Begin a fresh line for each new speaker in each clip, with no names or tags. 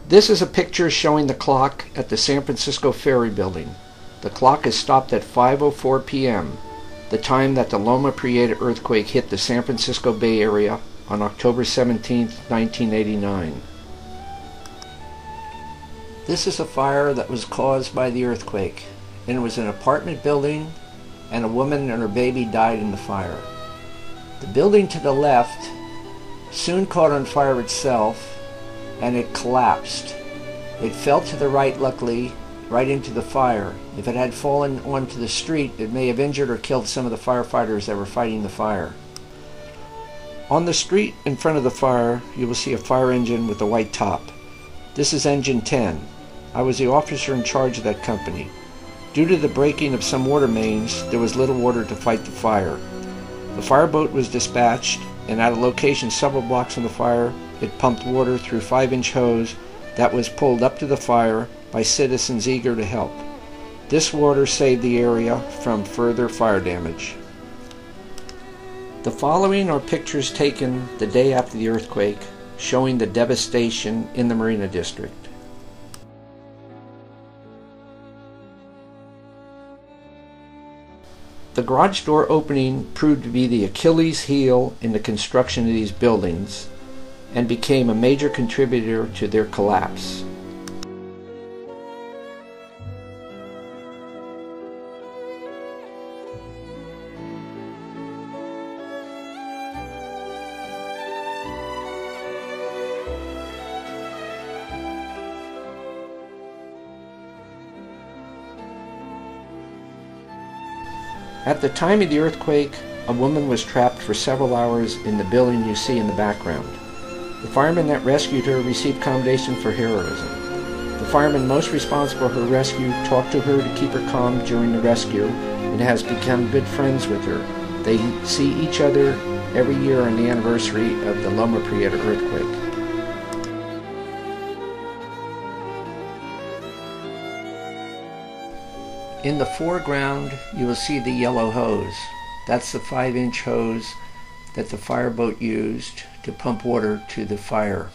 This is a picture showing the clock at the San Francisco Ferry Building. The clock is stopped at 5:04 p.m., the time that the LOMA PRIETA earthquake hit the San Francisco Bay Area on October 17, 1989. This is a fire that was caused by the earthquake, and it was an apartment building, and a woman and her baby died in the fire. The building to the left soon caught on fire itself, and it collapsed. It fell to the right, luckily, right into the fire. If it had fallen onto the street, it may have injured or killed some of the firefighters that were fighting the fire. On the street in front of the fire, you will see a fire engine with a white top. This is engine 10. I was the officer in charge of that company. Due to the breaking of some water mains, there was little water to fight the fire. The fireboat was dispatched, and at a location several blocks from the fire, it pumped water through 5-inch hose that was pulled up to the fire by citizens eager to help. This water saved the area from further fire damage. The following are pictures taken the day after the earthquake, showing the devastation in the Marina District. The garage door opening proved to be the Achilles heel in the construction of these buildings and became a major contributor to their collapse. At the time of the earthquake, a woman was trapped for several hours in the building you see in the background. The fireman that rescued her received commendation for heroism. The fireman most responsible for her rescue talked to her to keep her calm during the rescue and has become good friends with her. They see each other every year on the anniversary of the LOMA PRIETA earthquake. In the foreground, you will see the yellow hose. That's the 5-inch hose that the fireboat used to pump water to the fire.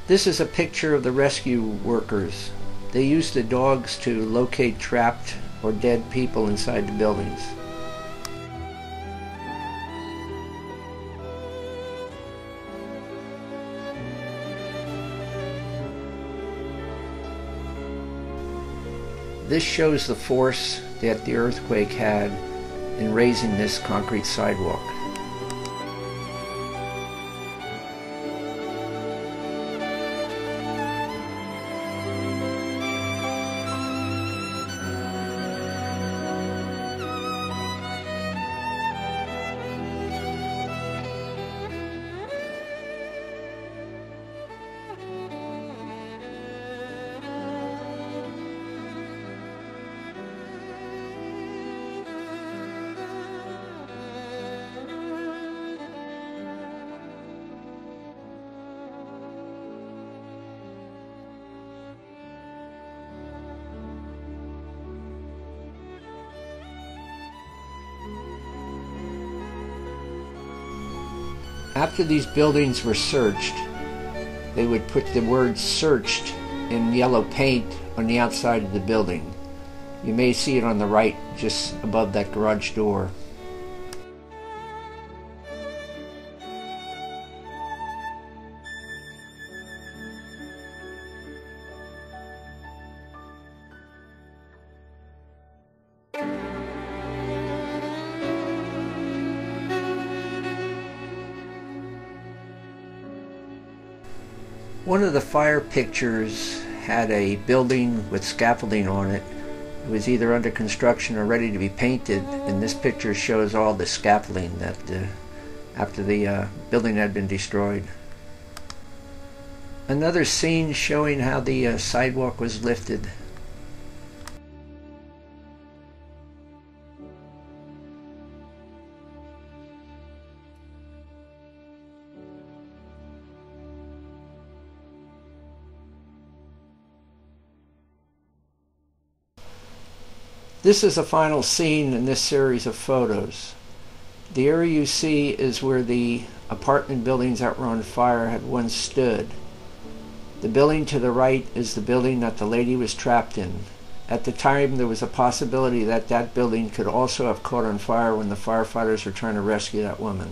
This is a picture of the rescue workers. They used the dogs to locate trapped or dead people inside the buildings. This shows the force that the earthquake had in raising this concrete sidewalk. After these buildings were searched, they would put the word "searched" in yellow paint on the outside of the building. You may see it on the right, just above that garage door. One of the fire pictures had a building with scaffolding on it. It was either under construction or ready to be painted, and this picture shows all the scaffolding that after the building had been destroyed. Another scene showing how the sidewalk was lifted. This is the final scene in this series of photos. The area you see is where the apartment buildings that were on fire had once stood. The building to the right is the building that the lady was trapped in. At the time, there was a possibility that that building could also have caught on fire when the firefighters were trying to rescue that woman.